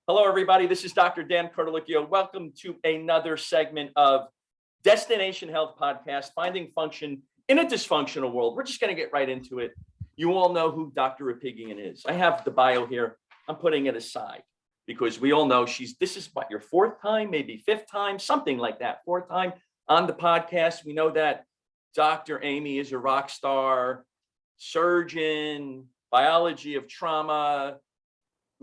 Hello, everybody. This is Dr. Dan Cordelicchio. Welcome to another segment of Destination Health Podcast, Finding Function in a Dysfunctional World. We're just going to get right into it. You all know who Dr. Apigian is. I have the bio here. I'm putting it aside because we all know this is what, your fourth time, maybe fifth time, something like that, fourth time on the podcast. We know that Dr. Aimie is a rock star, surgeon, biology of trauma,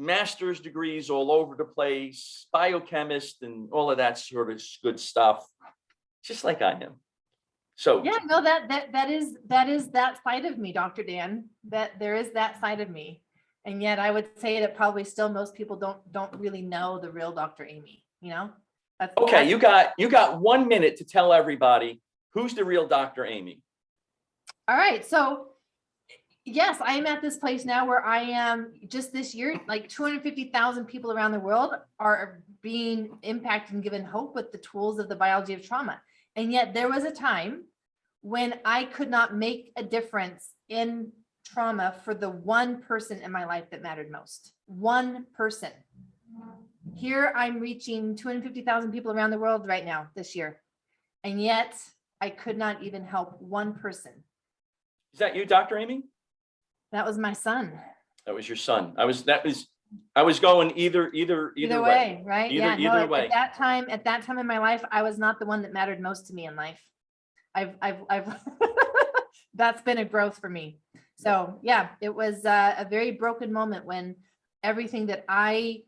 master's degrees all over the place, biochemist, and all of that sort of good stuff, just like I am. So yeah, no, that is that side of me, Dr. Dan. That there is that side of me, and yet I would say that probably still most people don't really know the real Dr. Aimie. You know, that's okay. You got 1 minute to tell everybody who's the real Dr. Aimie. All right, so. Yes, I am at this place now where I am just this year, like 250,000 people around the world are being impacted and given hope with the tools of the biology of trauma. And yet there was a time when I could not make a difference in trauma for the one person in my life that mattered most. One person. Here I'm reaching 250,000 people around the world right now this year. And yet I could not even help one person. Is that you, Dr. Aimie? That was my son. That was your son. I was going either way, right? Either way. At that time in my life, I was not the one that mattered most to me in life. I've that's been a growth for me. So yeah, it was a very broken moment when everything that I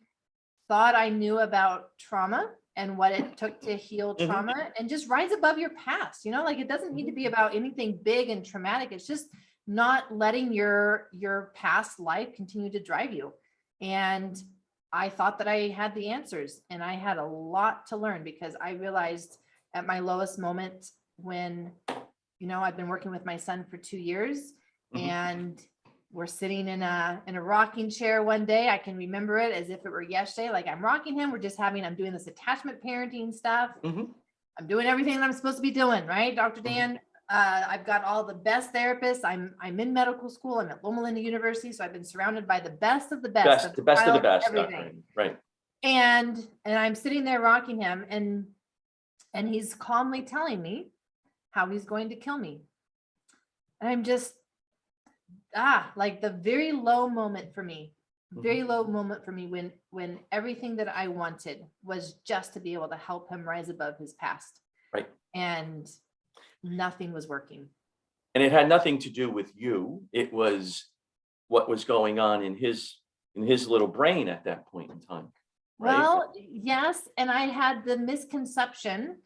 thought I knew about trauma and what it took to heal trauma and just rise above your past, like it doesn't need to be about anything big and traumatic. It's just not letting your past life continue to drive you. And I thought that I had the answers, and I had a lot to learn because I realized at my lowest moment when, I've been working with my son for 2 years and we're sitting in a rocking chair one day. I can remember it as if it were yesterday. Like I'm rocking him. I'm doing this attachment parenting stuff. I'm doing everything that I'm supposed to be doing. Right, Dr. Dan? I've got all the best therapists. I'm in medical school. I'm at Loma Linda University, so I've been surrounded by the best of the best. The best of the best. Everything. Right. And I'm sitting there rocking him, and he's calmly telling me how he's going to kill me. And I'm just like the very low moment for me. Very low moment for me when everything that I wanted was just to be able to help him rise above his past. Right. And nothing was working. And it had nothing to do with you. It was what was going on in his little brain at that point in time. Right? Well, yes. And I had the misconception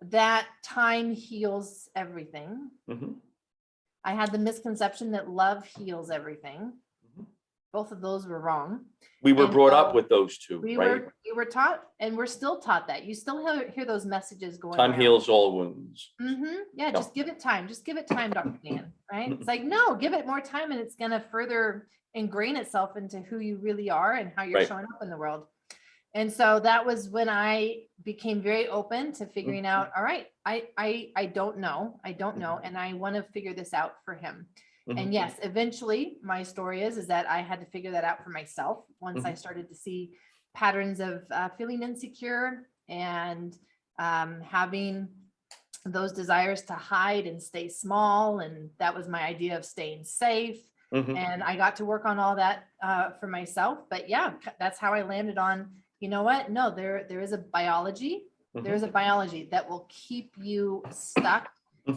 that time heals everything. I had the misconception that love heals everything. Both of those were wrong. We were brought up with those two, right? We were taught, and we're still taught that. You still hear those messages going. Time heals all wounds. Yeah, no. Just give it time. Just give it time, Dr. Dan. Right? It's like, no, give it more time, and it's going to further ingrain itself into who you really are and how you're showing up in the world. And so that was when I became very open to figuring out. All right, I don't know, and I want to figure this out for him. And yes, eventually my story is that I had to figure that out for myself once I started to see patterns of feeling insecure and having those desires to hide and stay small. And that was my idea of staying safe. And I got to work on all that for myself. But yeah, that's how I landed on, you know what? No, there is a biology. There's a biology that will keep you stuck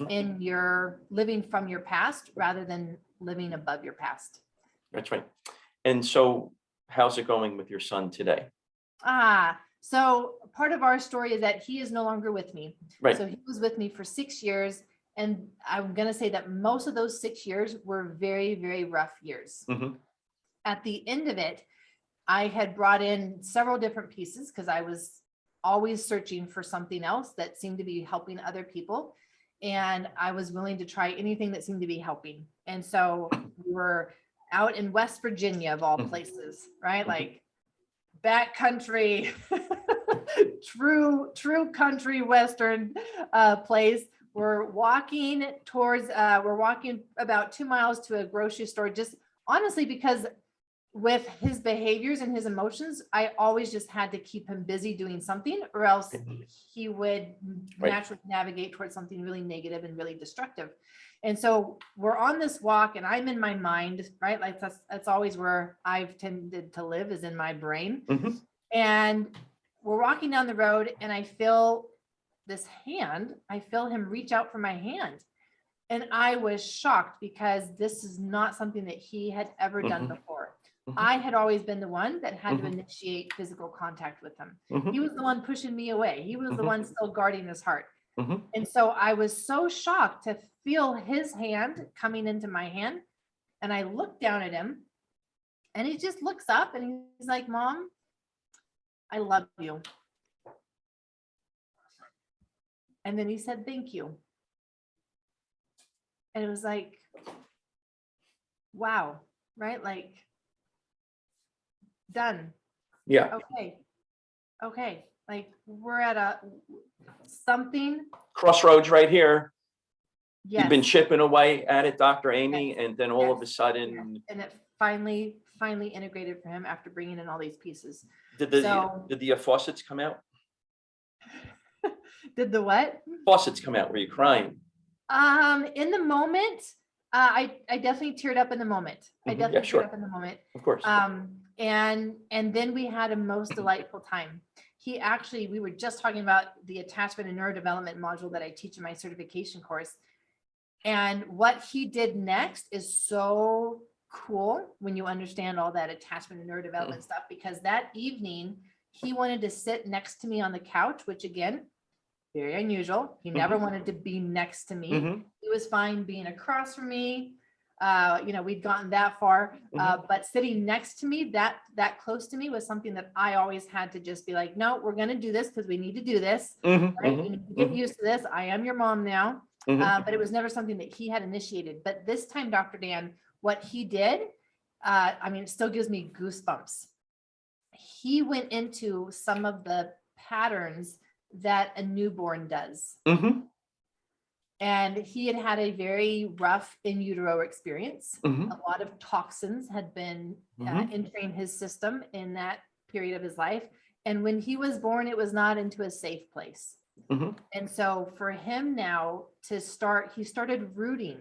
in your living from your past rather than living above your past. That's right. And so how's it going with your son today? So part of our story is that he is no longer with me. Right. So he was with me for 6 years. And I'm going to say that most of those 6 years were very, very rough years. At the end of it, I had brought in several different pieces because I was always searching for something else that seemed to be helping other people. And I was willing to try anything that seemed to be helping. And so we were out in West Virginia, of all places, right? Like backcountry, true country Western place. We're walking about 2 miles to a grocery store, just honestly, because with his behaviors and his emotions, I always just had to keep him busy doing something, or else he would naturally navigate towards something really negative and really destructive. And so we're on this walk and I'm in my mind, right? Like that's always where I've tended to live, is in my brain. Mhm. And we're walking down the road and I feel this hand, I feel him reach out for my hand. And I was shocked because this is not something that he had ever done before. I had always been the one that had to initiate physical contact with him. He was the one pushing me away. He was the one still guarding his heart. And so I was so shocked to feel his hand coming into my hand. And I looked down at him and he just looks up and he's like, Mom, I love you. And then he said, thank you. And it was like, wow, right? Like, done. Yeah. Okay. Like we're at a something. Crossroads right here. Yes. You've been chipping away at it, Dr. Aimie, and then all of a sudden. Yes. And it finally integrated for him after bringing in all these pieces. Did the faucets come out? Did the what? Faucets come out. Were you crying? In the moment, I definitely teared up in the moment. I definitely teared up in the moment. Of course. And then we had a most delightful time. We were just talking about the attachment and neurodevelopment module that I teach in my certification course. And what he did next is so cool when you understand all that attachment and neurodevelopment stuff, because that evening he wanted to sit next to me on the couch, which again, very unusual. He never wanted to be next to me. He was fine being across from me. We'd gotten that far, but sitting next to me, that close to me, was something that I always had to just be like, no, we're going to do this because we need to do this. Right? You need to get used to this. I am your mom now. But it was never something that he had initiated. But this time, Dr. Dan, what he did, it still gives me goosebumps. He went into some of the patterns that a newborn does. And he had a very rough in utero experience. A lot of toxins had been entering his system in that period of his life. And when he was born, it was not into a safe place. And so for him now to start, he started rooting.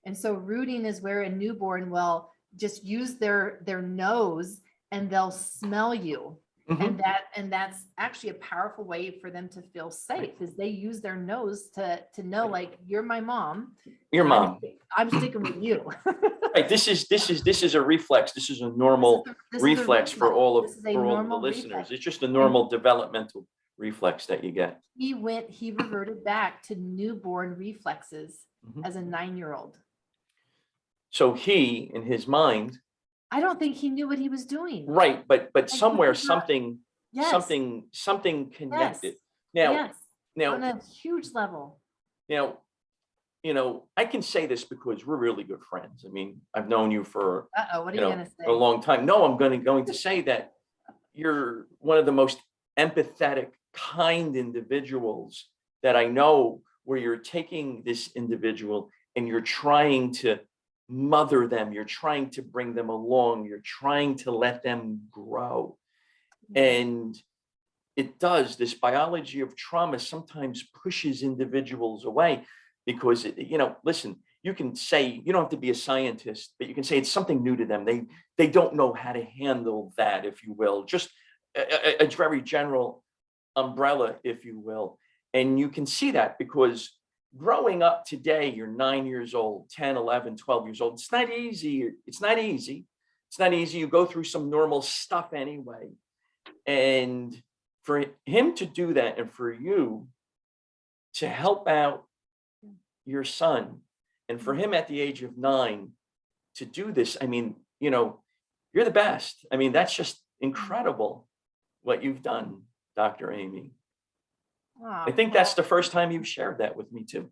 And so rooting is where a newborn will just use their nose and they'll smell you. And that's actually a powerful way for them to feel safe, is they use their nose to know, like, you're my mom. Your mom. I'm sticking with you. Right. This is a reflex. This is a normal reflex for all of the listeners. Reflex. It's just a normal developmental reflex that you get. He reverted back to newborn reflexes as a 9-year-old. So he, in his mind, I don't think he knew what he was doing. Right, but somewhere something connected. Now on a huge level. Now, I can say this because we're really good friends. I mean, I've known you for what are you gonna say? A long time. No, I'm going to say that you're one of the most empathetic, kind individuals that I know, where you're taking this individual and you're trying to mother them, you're trying to bring them along, you're trying to let them grow. And this biology of trauma sometimes pushes individuals away, because listen, you can say, you don't have to be a scientist, but you can say it's something new to them. They don't know how to handle that, if you will, just a very general umbrella, if you will. And you can see that because growing up today, you're 9 years old, 10, 11, 12 years old. It's not easy. It's not easy. You go through some normal stuff anyway. And for him to do that, and for you to help out your son, and for him at the age of 9 to do this, you're the best. That's just incredible what you've done, Dr. Aimie. I think that's the first time you've shared that with me too.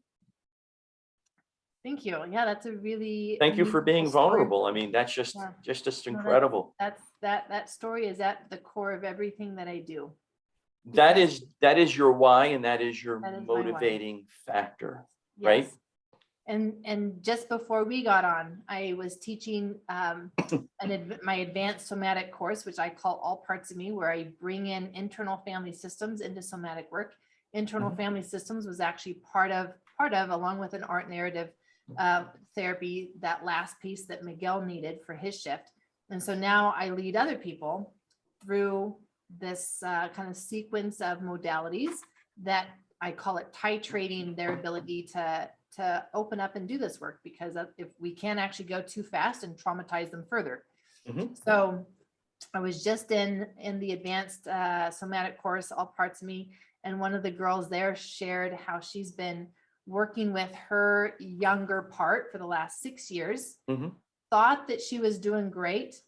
Thank you. Yeah, that's a really. Thank you for being vulnerable. That's just incredible. That story is at the core of everything that I do. That is your why, and that is your motivating factor, right? And just before we got on, I was teaching my advanced somatic course, which I call All Parts of Me, where I bring in internal family systems into somatic work. Internal family systems was actually part of, along with an art narrative therapy, that last piece that Miguel needed for his shift. And so now I lead other people through this kind of sequence of modalities that I call it titrating their ability to open up and do this work, because if we can't actually go too fast and traumatize them further. So I was just in the advanced somatic course, All Parts of Me, and one of the girls there shared how she's been working with her younger part for the last 6 years, thought that she was doing great.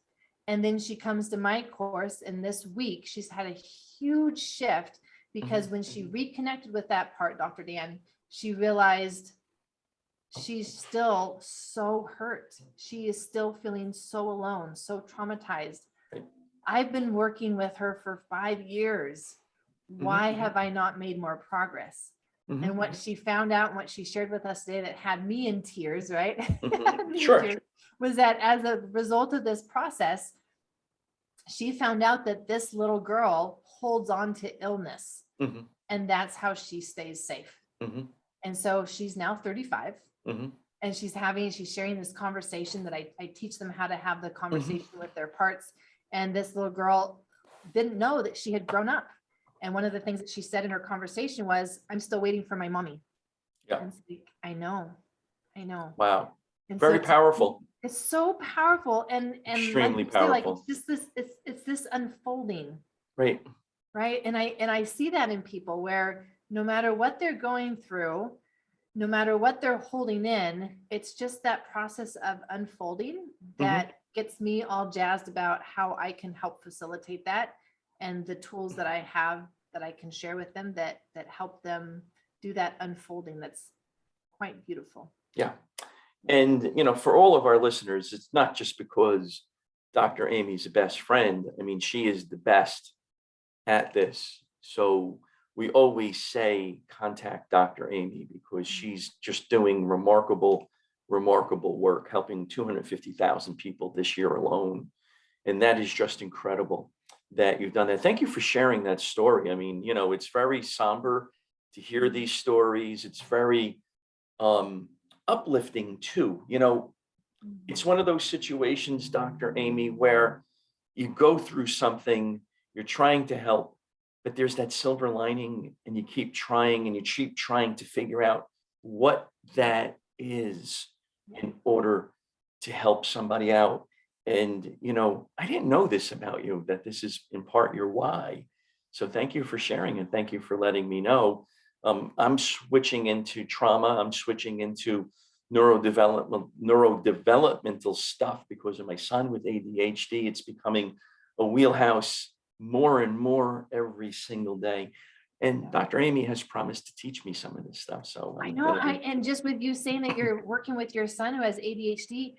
And then she comes to my course, and this week she's had a huge shift, because when she reconnected with that part, Dr. Dan, she realized she's still so hurt. She is still feeling so alone, so traumatized. I've been working with her for 5 years. Why have I not made more progress? And what she found out and what she shared with us today that had me in tears, right? Sure. Was that as a result of this process, she found out that this little girl holds on to illness, and that's how she stays safe. And so she's now 35. And she's sharing this conversation that I teach them how to have the conversation with their parts. And this little girl didn't know that she had grown up. And one of the things that she said in her conversation was, I'm still waiting for my mommy. Yeah. And so, I know. Wow. And Very so powerful. it's so powerful. And Extremely like you say, like, powerful. it's just it's this unfolding. Right. And I see that in people, where no matter what they're going through, no matter what they're holding in, it's just that process of unfolding that gets me all jazzed about how I can help facilitate that, and the tools that I have that I can share with them that help them do that unfolding. That's quite beautiful. Yeah. And, for all of our listeners, it's not just because Dr. Amy's the best friend. I mean, she is the best at this. So we always say contact Dr. Aimie, because she's just doing remarkable work, helping 250,000 people this year alone. And that is just incredible that you've done that. Thank you for sharing that story. I mean, it's very somber to hear these stories. It's very uplifting too. It's one of those situations, Dr. Aimie, where you go through something, you're trying to help, but there's that silver lining, and you keep trying to figure out what that is in order to help somebody out. And, I didn't know this about you, that this is in part your why. So thank you for sharing, and thank you for letting me know. I'm switching into trauma. I'm switching into neurodevelopmental stuff because of my son with ADHD. It's becoming a wheelhouse more and more every single day. And Dr. Aimie has promised to teach me some of this stuff. So I know. And just with you saying that you're working with your son who has ADHD,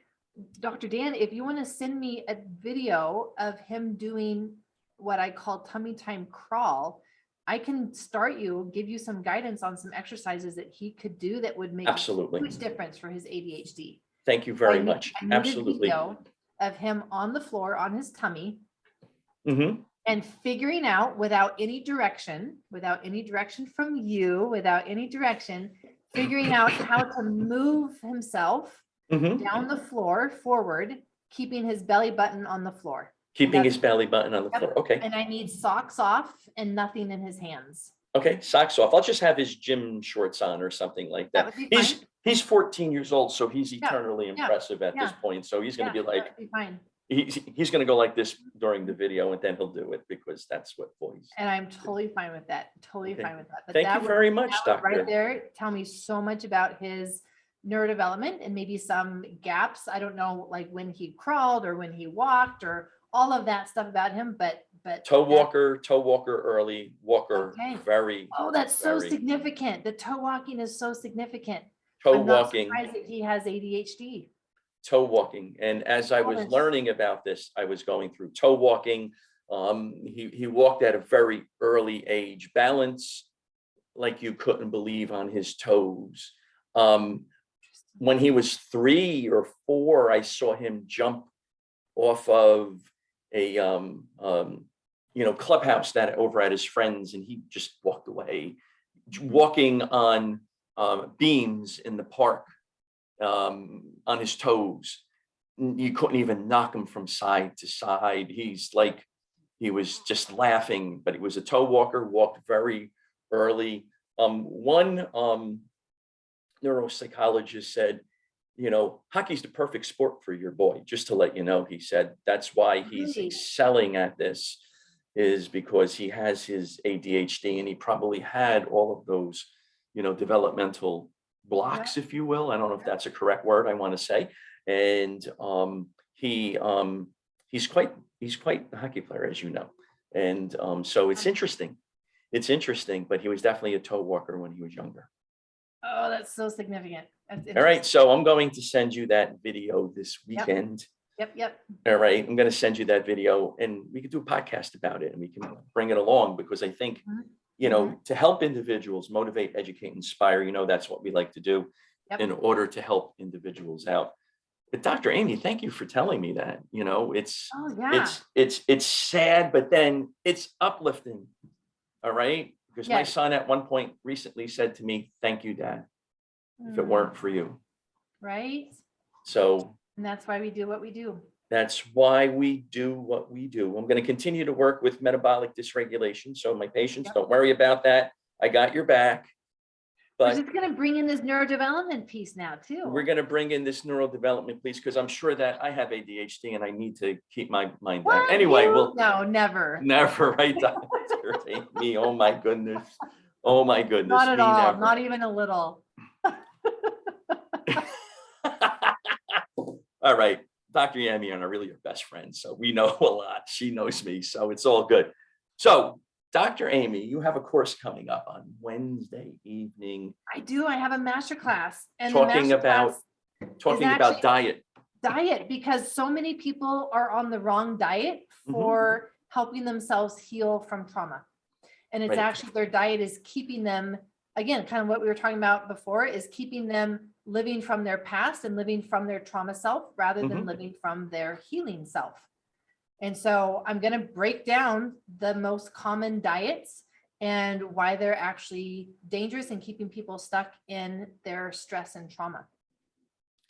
Dr. Dan, if you want to send me a video of him doing what I call tummy time crawl, I can give you some guidance on some exercises that he could do that would make Absolutely. a huge difference for his ADHD. Thank you very much. I need Absolutely. a video of him on the floor on his tummy, and figuring out without any direction from you, figuring out how to move himself down the floor forward, keeping his belly button on the floor. His belly button on the floor. Okay. And I need socks off and nothing in his hands. Okay, socks off. I'll just have his gym shorts on or something like that. That would be fine. He's 14 years old, so he's eternally impressive at this point. So he's going to be like, that would be fine. He's going to go like this during the video, and then he'll do it, because that's what boys. And I'm totally fine with that. Fine with that. But Thank you very much, Doctor. Right there, tell me so much about his neurodevelopment and maybe some gaps. I don't know, like when he crawled or when he walked or all of that stuff about him, but toe walker early, walker very. Oh, that's so significant. The toe walking is so significant. I'm not surprised that he has ADHD. Toe walking, and as I was learning about this, I was going through toe walking. He walked at a very early age, balance like you couldn't believe on his toes. when he was 3 or 4, I saw him jump off of a clubhouse that over at his friends, and he just walked away, walking on beams in the park, on his toes. You couldn't even knock him from side to side. He was just laughing, but he was a toe walker, walked very early. One neuropsychologist said, hockey's the perfect sport for your boy, just to let you know. He said that's why he's Really? excelling at this, is because he has his ADHD, and he probably had all of those, developmental blocks, if you will. I don't know if that's a correct word I want to say. And he's quite a hockey player, as you know. And so it's interesting. It's interesting, but he was definitely a toe walker when he was younger. Oh, that's so significant. That's All right. So I'm going to send you that video this weekend. Yep. All right. I'm going to send you that video, and we could do a podcast about it, and we can bring it along, because I think, to help individuals motivate, educate, inspire, that's what we like to do in order to help individuals out. But Dr. Aimie, thank you for telling me that. It's sad, but then it's uplifting. All right. Because my son at one point recently said to me, "Thank you, Dad, if it weren't for you." Right. So, and that's why we do what we do. That's why we do what we do. I'm going to continue to work with metabolic dysregulation. So my patients, don't worry about that. I got your back. But we're just going to bring in this neurodevelopment piece now too. We're going to bring in this neurodevelopment piece, because I'm sure that I have ADHD and I need to keep my mind down. Anyway, no, never, right, Dr. Aimie. Oh my goodness. Not at all. Never. Not even a little. All right. Dr. Aimie and I are really your best friends, so we know a lot. She knows me, so it's all good. So, Dr. Aimie, you have a course coming up on Wednesday evening. I do. I have a masterclass, and talking about diet. Diet, because so many people are on the wrong diet for helping themselves heal from trauma, and it's actually their diet is keeping them, again, kind of what we were talking about before, is keeping them living from their past and living from their trauma self rather than living from their healing self. And so I'm going to break down the most common diets and why they're actually dangerous and keeping people stuck in their stress and trauma.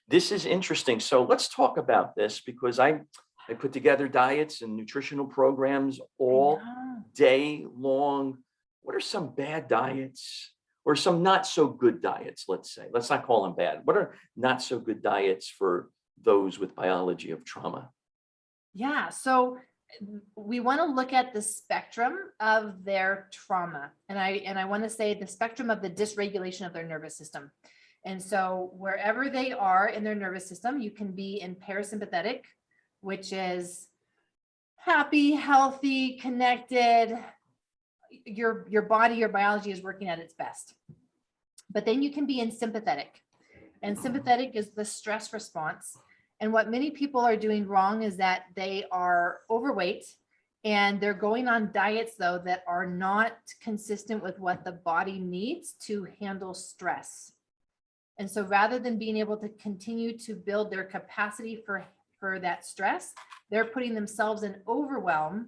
This is interesting. So let's talk about this, because I put together diets and nutritional programs all day long. What are some bad diets? Or some not so good diets, let's say. Let's not call them bad. What are not so good diets for those with biology of trauma? Yeah, so we want to look at the spectrum of their trauma. And I want to say the spectrum of the dysregulation of their nervous system. And so wherever they are in their nervous system, you can be in parasympathetic, which is happy, healthy, connected. Your body, your biology is working at its best. But then you can be in sympathetic, and sympathetic is the stress response. And what many people are doing wrong is that they are overweight, and they're going on diets though that are not consistent with what the body needs to handle stress. And so rather than being able to continue to build their capacity for that stress, they're putting themselves in overwhelm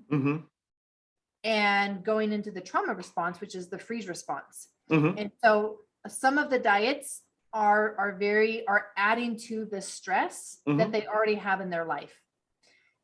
and going into the trauma response, which is the freeze response. And so some of the diets are adding to the stress that they already have in their life.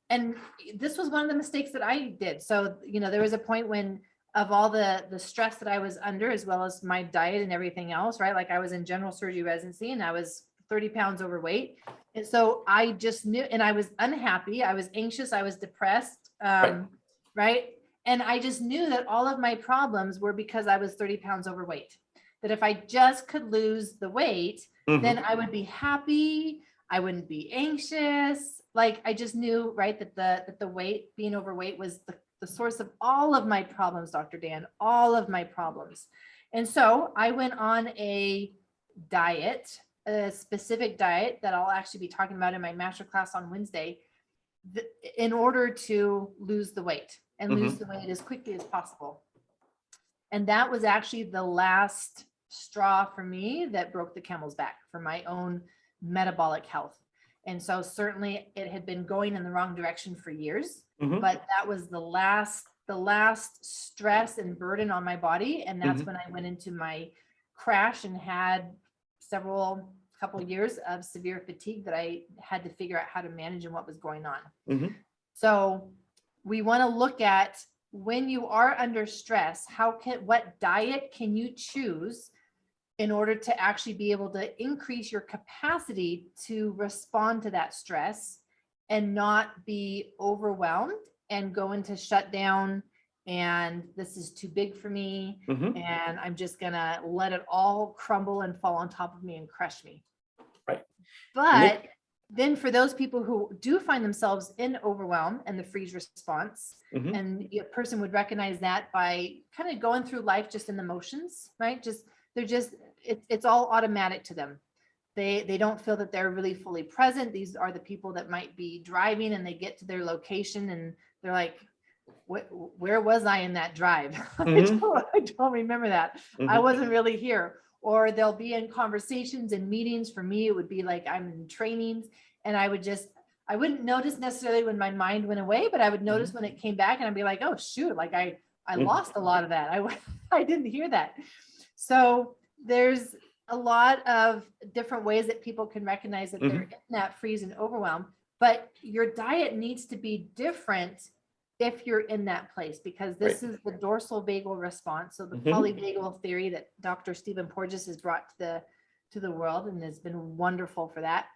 And this was one of the mistakes that I did. So, there was a point when, of all the stress that I was under, as well as my diet and everything else, right? Like I was in general surgery residency and I was 30 pounds overweight. And so I just knew, and I was unhappy, I was anxious, I was depressed, right? And I just knew that all of my problems were because I was 30 pounds overweight. That if I just could lose the weight, then I would be happy. I wouldn't be anxious. Like I just knew, right, that the weight, being overweight, was the source of all of my problems, Dr. Dan, all of my problems. And so I went on a diet, a specific diet that I'll actually be talking about in my masterclass on Wednesday, in order to lose the weight and lose the weight as quickly as possible. And that was actually the last straw for me that broke the camel's back for my own metabolic health. And so certainly it had been going in the wrong direction for years, Mhm. but that was the last stress and burden on my body. And that's Mhm. when I went into my crash and had couple years of severe fatigue that I had to figure out how to manage and what was going on. Mhm. So we want to look at, when you are under stress, what diet can you choose in order to actually be able to increase your capacity to respond to that stress and not be overwhelmed and go into shutdown, and this is too big for me, Mhm. and I'm just gonna let it all crumble and fall on top of me and crush me. Right. But then for those people who do find themselves in overwhelm and the freeze response, Mhm. and a person would recognize that by kind of going through life just in the motions, right? It's all automatic to them. They don't feel that they're really fully present. These are the people that might be driving and they get to their location and they're like, where was I in that drive? Mhm. I don't remember that. I Mhm. wasn't really here. Or they'll be in conversations and meetings. For me, it would be like I'm in trainings, and I wouldn't notice necessarily when my mind went away, but I would notice when it came back, and I'd be like, oh shoot, like I Mhm. lost a lot of that. I didn't hear that. So there's a lot of different ways that people can recognize that they're in that freeze and overwhelm, but your diet needs to be different if you're in that place, because this Right. is the dorsal vagal response. So the Mhm. polyvagal theory that Dr. Stephen Porges has brought to the world, and has been wonderful for that.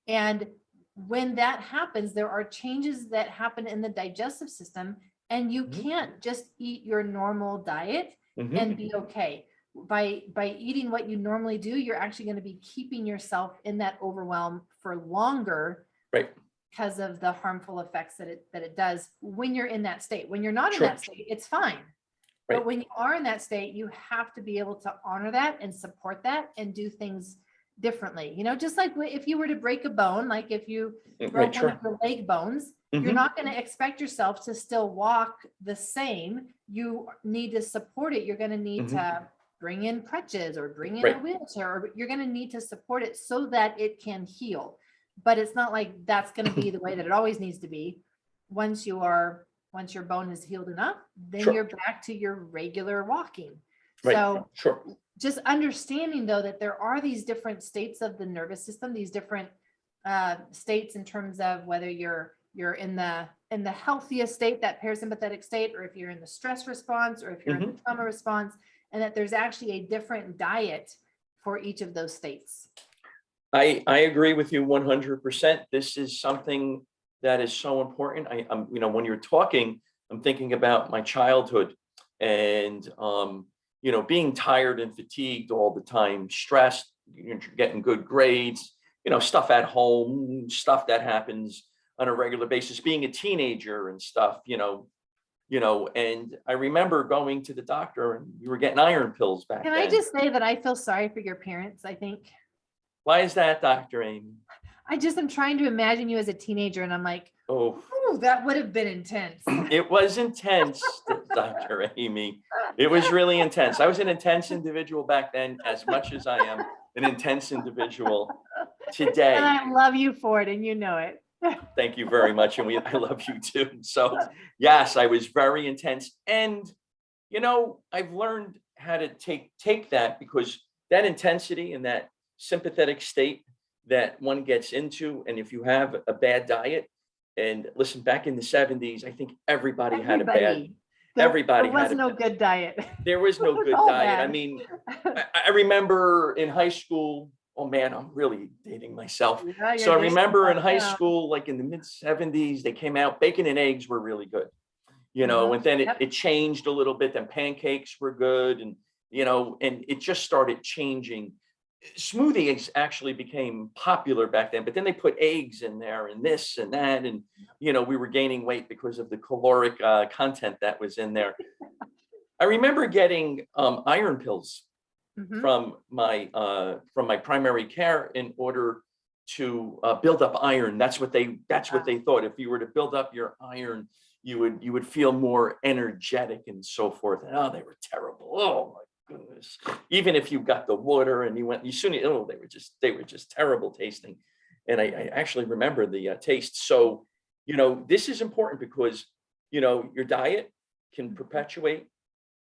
And when that happens, there are changes that happen in the digestive system, and you Mhm. can't just eat your normal diet Mhm. and be okay. By eating what you normally do, you're actually going to be keeping yourself in that overwhelm for longer, Right. because of the harmful effects that it does when you're in that state. When you're not in Sure. that state, it's fine. Right. But when you are in that state, you have to be able to honor that and support that and do things differently. Just like if you were to break a bone, like if you Right. broke one Sure. of your leg bones, you're Mhm. not going to expect yourself to still walk the same. You need to support it. You're going to need Mhm. to bring in crutches or bring in a Right. wheelchair, or you're going to need to support it so that it can heal. But it's not like that's going to be the way that it always needs to be. Once your bone is healed enough, then Sure. you're back to your regular walking. Right. So Sure. just understanding though that there are these different states of the nervous system, these different states in terms of whether you're in the healthiest state, that parasympathetic state, or if you're in the stress response, or if you're in the trauma response, and that there's actually a different diet for each of those states. I agree with you 100%. This is something that is so important. I'm, when you're talking, I'm thinking about my childhood and, being tired and fatigued all the time, stressed, getting good grades, stuff at home, stuff that happens on a regular basis, being a teenager and stuff, and I remember going to the doctor and you were getting iron pills back Can I then. just say that I feel sorry for your parents? I think Why is that, Dr. Aimie? I just am trying to imagine you as a teenager, and I'm like, Oh, oh, that would have been intense. it was intense, Dr. Aimie. It was really intense. I was an intense individual back then, as much as I am an intense individual today. And I love you for it, and you know it. Thank you very much. And I love you too. So yes, I was very intense. And, I've learned how to take that, because that intensity and that sympathetic state that one gets into, and if you have a bad diet, and listen, back in the 70s, I think everybody had a bad, everybody There was had no good diet. there was no It was good all diet. I bad. mean, I remember in high school, oh man, I'm really dating myself. Yeah, So you're I dating remember in yourself high now. school, like in the mid 70s, they came out, bacon and eggs were really good, and then Yep. it changed a little bit. Then pancakes were good. And, and it just started changing. Smoothies actually became popular back then, but then they put eggs in there and this and that. And, we were gaining weight because of the caloric content that was in there. I remember getting iron pills Mhm. from my primary care in order to build up iron. That's what they thought. If you were to build up your iron, you would feel more energetic and so forth. And oh, they were terrible. Oh goodness. Even if you got the water and you went, you soon, oh, they were just terrible tasting. And I actually remember the taste. So, this is important because, your diet can perpetuate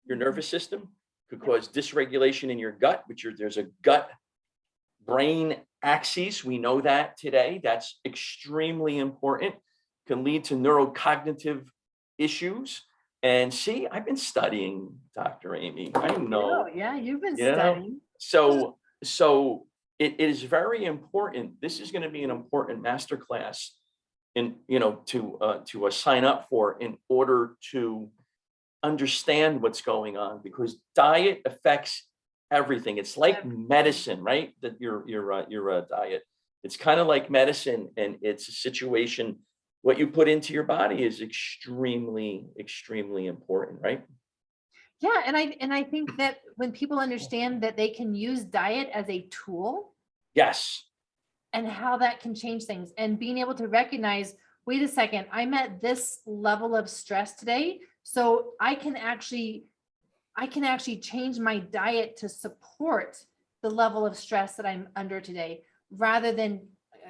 your nervous system, could cause dysregulation in your gut, there's a gut brain axis. We know that today. That's extremely important. Can lead to neurocognitive issues. And see, I've been studying, Dr. Aimie. I know. Yeah, you've been You know, studying. so it is very important. This is going to be an important masterclass to sign up for in order to understand what's going on, because diet affects everything. It's like medicine, right? That your diet. It's kind of like medicine, and it's a situation. What you put into your body is extremely, extremely important, right? Yeah, and I think that when people understand that they can use diet as a tool, Yes. and how that can change things, and being able to recognize, wait a second, I'm at this level of stress today, so I can actually change my diet to support the level of stress that I'm under today, rather than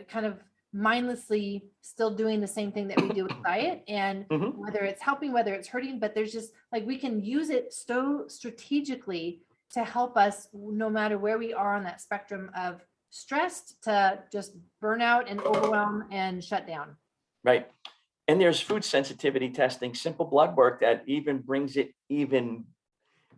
kind of mindlessly still doing the same thing that we do with diet, and whether it's helping, whether it's hurting, but there's just like, we can use it so strategically to help us no matter where we are on that spectrum of stressed to just burnout and overwhelm and shut down. Right. And there's food sensitivity testing, simple blood work that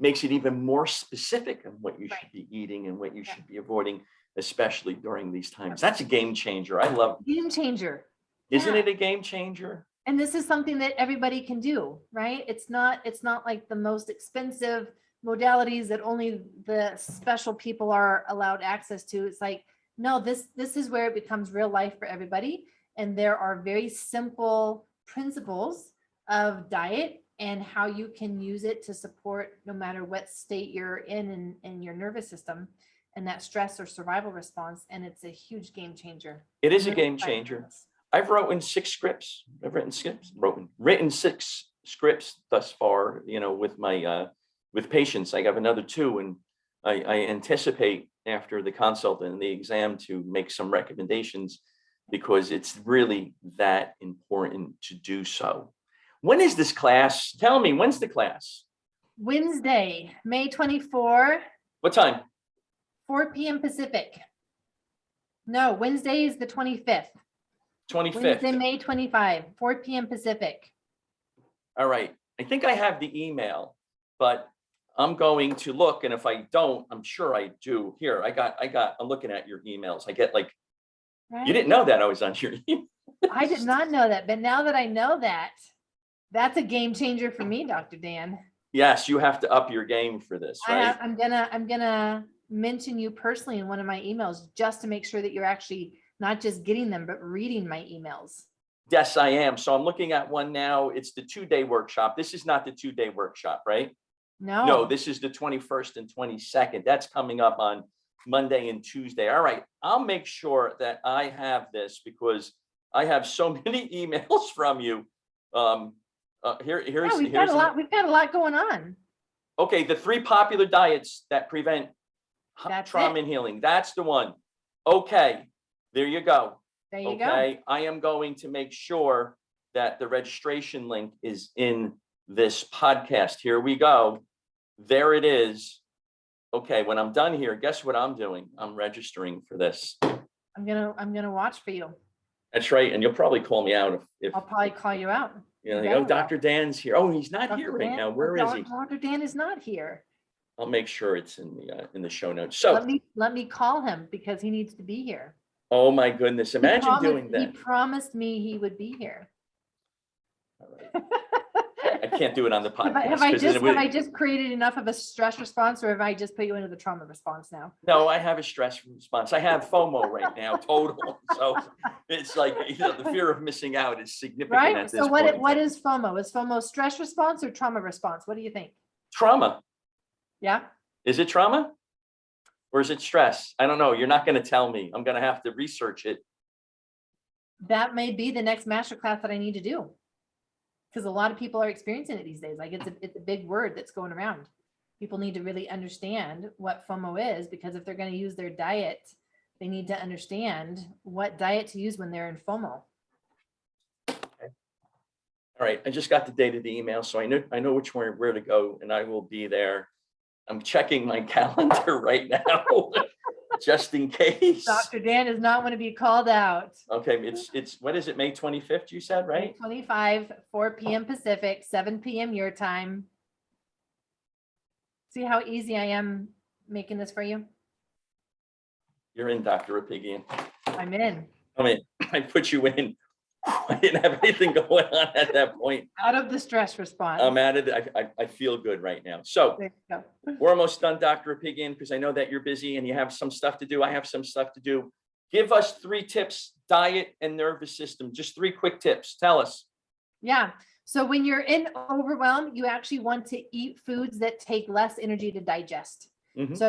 makes it even more specific on what you should be eating and what you should be avoiding, especially during these times. That's a game changer. I love it. Game changer. Isn't it a game changer? And this is something that everybody can do, right? It's not like the most expensive modalities that only the special people are allowed access to. It's like, no, this is where it becomes real life for everybody. And there are very simple principles of diet and how you can use it to support no matter what state you're in your nervous system and that stress or survival response. And it's a huge game changer. It is a game changer. I've written 6 scripts. I've written 6 scripts thus far, with my with patients. I have another 2, and I anticipate after the consult and the exam to make some recommendations, because it's really that important to do so. When is this class? Tell me, when's the class? Wednesday, May 24. What time? 4 p.m. Pacific. No, Wednesday is the 25th. 25th. Wednesday, May 25, 4 p.m. Pacific. All right. I think I have the email, but I'm going to look, and if I don't, I'm sure I do. Here, I'm looking at your emails. I get like, right? You didn't know that I was on your email. I did not know that, but now that I know that, that's a game changer for me, Dr. Dan. Yes, you have to up your game for this, right? I'm gonna mention you personally in one of my emails, just to make sure that you're actually not just getting them, but reading my emails. Yes, I am. So I'm looking at one now. It's the 2-day workshop. This is not the 2-day workshop, right? No, this is the 21st and 22nd. That's coming up on Monday and Tuesday. All right. I'll make sure that I have this, because I have so many emails from you. We've got a lot going on. Okay. The 3 popular diets that prevent trauma and healing. That's the one. Okay. There you go. There you go. Okay. I am going to make sure that the registration link is in this podcast. Here we go. There it is. Okay. When I'm done here, guess what I'm doing? I'm registering for this. I'm gonna watch for you. That's right. And you'll probably call me out if I'll probably call you out. Dr. Dan's here. Oh, he's not here right now. Where is he? Dr. Dan is not here. I'll make sure it's in the show notes. So let me call him, because he needs to be here. Oh my goodness. Imagine doing that. He promised me he would be here. All right. I can't do it on the podcast. Have I just created enough of a stress response, or have I just put you into the trauma response now? No, I have a stress response. I have FOMO right now, total. So it's like, the fear of missing out is significant. Right. At this So point. what is FOMO? Is FOMO stress response or trauma response? What do you think? Trauma. Yeah. Is it trauma? Or is it stress? I don't know. You're not going to tell me. I'm going to have to research it. That may be the next masterclass that I need to do, because a lot of people are experiencing it these days. Like it's a big word that's going around. people need to really understand what FOMO is, because if they're going to use their diet, they need to understand what diet to use when they're in FOMO. All right, I just got the date of the email, so I know which one, where to go, and I will be there. I'm checking my calendar right now, just in case. Dr. Dan does not want to be called out. Okay, it's what is it, May 25th, you said, right? 25, 4 p.m. Pacific, 7 p.m. your time. See how easy I am making this for you? You're in, Dr. Apigian. I'm in. I mean, I put you in. I didn't have anything going on at that point. Out of the stress response. I'm at it. I feel good right now. So There you go. we're almost done, Dr. Apigian, because I know that you're busy and you have some stuff to do. I have some stuff to do. Give us 3 tips, diet and nervous system. Just 3 quick tips. Tell us. Yeah. So when you're in overwhelm, you actually want to eat foods that take less energy to digest. Mhm. So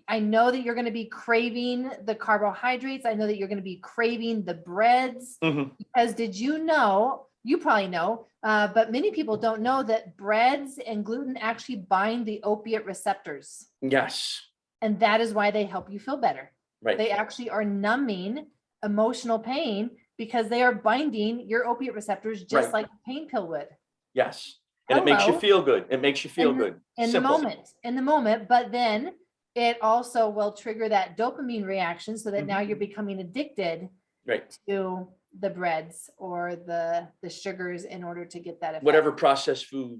I know that you're going to be craving the carbohydrates. I know that you're going to be craving the breads, Mhm. because did you know, you probably know, but many people don't know that breads and gluten actually bind the opiate receptors. Yes. And that is why they help you feel better. Right. They actually are numbing emotional pain because they are binding your opiate receptors just Right. like a pain pill would. Yes. And it makes you Hello. feel good. It makes you feel good. In the moment, but then it also will trigger that dopamine reaction so that now you're becoming addicted Right. to the breads or the sugars in order to get that effect. Whatever processed food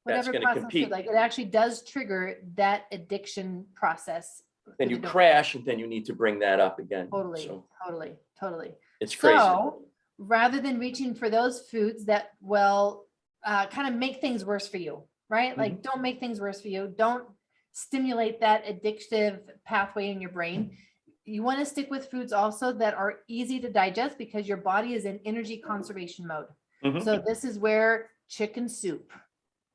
that's Whatever going to processed compete. food, like it actually does trigger that addiction process. Then through you the dopamine. crash, and then you need to bring that up again. Totally, So totally. it's crazy. So rather than reaching for those foods that will kind of make things worse for you, right? Like don't make things worse for you. Don't stimulate that addictive pathway in your brain. You want to stick with foods also that are easy to digest because your body is in energy conservation mode. Mhm. So this is where chicken soup,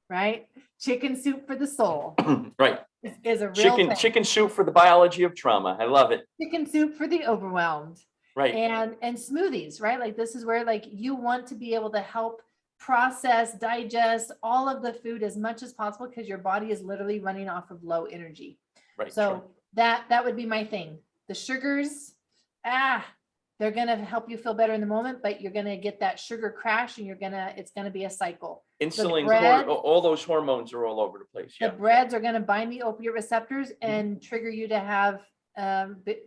right? Chicken soup for the soul Right. is a real thing. Chicken soup for the biology of trauma. I love it. Chicken soup for the overwhelmed. Right. And smoothies, right? Like this is where like you want to be able to help process, digest all of the food as much as possible because your body is literally running off of low energy. Right. So Sure. that would be my thing. The sugars, they're going to help you feel better in the moment, but you're going to get that sugar crash and it's going to be a cycle. Insulin, all those hormones are all over the place. The Yeah. breads are going to bind the opiate receptors and trigger you to have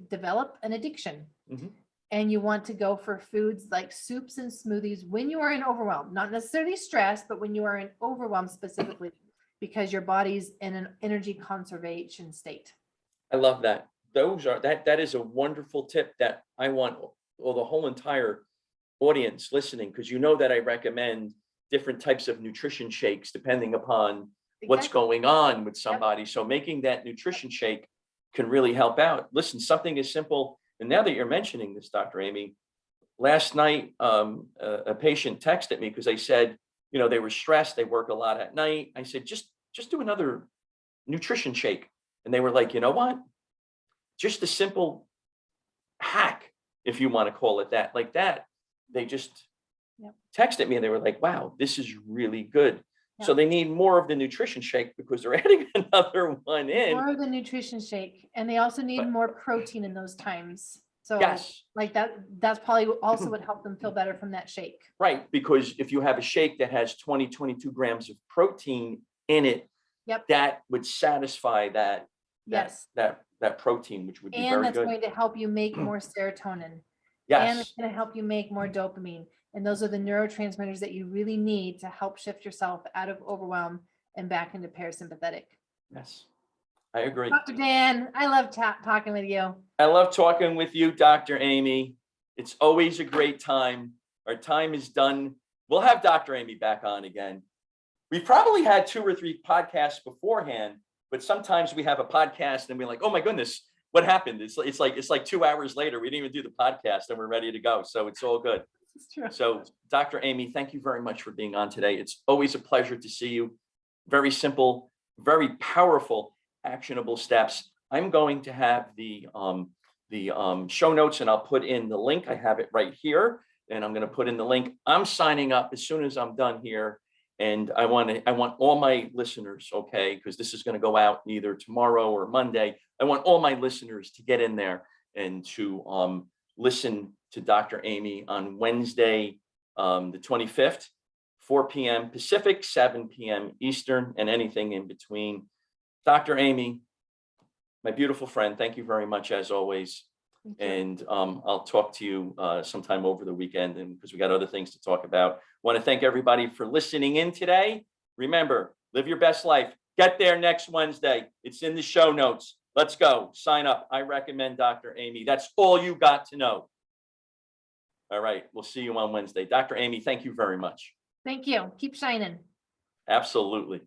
develop an addiction. Mhm. And you want to go for foods like soups and smoothies when you are in overwhelm, not necessarily stress, but when you are in overwhelm specifically because your body's in an energy conservation state. I love that. That is a wonderful tip that I want the whole entire audience listening, because you know that I recommend different types of nutrition shakes depending upon what's going on with somebody. So making that nutrition shake can really help out. Listen, something as simple, and now that you're mentioning this, Dr. Aimie, last night a patient texted me because they said, they were stressed, they work a lot at night. I said, just do another nutrition shake. And they were like, you know what? Just a simple hack, if you want to call it that, like that. They just texted me and they were like, wow, this is really good. So they need more of the nutrition shake because they're adding another one in. More of the nutrition shake. And they also need more protein in those times. So yes, like that's probably also what helped them feel better from that shake. Right. Because if you have a shake that has 22 grams of protein in it, that would satisfy that protein, which would be very good. And that's going to help you make more serotonin. Yes. And it's going to help you make more dopamine. And those are the neurotransmitters that you really need to help shift yourself out of overwhelm and back into parasympathetic. Yes, I agree. Dr. Dan, I love talking with you. I love talking with you, Dr. Aimie. It's always a great time. Our time is done. We'll have Dr. Aimie back on again. We've probably had 2 or 3 podcasts beforehand, but sometimes we have a podcast and we're like, oh my goodness, what happened? It's like 2 hours later, we didn't even do the podcast and we're ready to go. So it's all good. So Dr. Aimie, thank you very much for being on today. It's always a pleasure to see you. Very simple, very powerful, actionable steps. I'm going to have the show notes and I'll put in the link. I have it right here and I'm going to put in the link. I'm signing up as soon as I'm done here. And I want all my listeners, okay, because this is going to go out either tomorrow or Monday. I want all my listeners to get in there and to listen to Dr. Aimie on Wednesday, the 25th, 4 p.m. Pacific, 7 p.m. Eastern, and anything in between. Dr. Aimie, my beautiful friend, thank you very much as always. And I'll talk to you sometime over the weekend, and because we got other things to talk about. Want to thank everybody for listening in today. Remember, live your best life. Get there next Wednesday. It's in the show notes. Let's go. Sign up. I recommend Dr. Aimie. That's all you got to know. All right. We'll see you on Wednesday. Dr. Aimie, thank you very much. Thank you. Keep shining. Absolutely.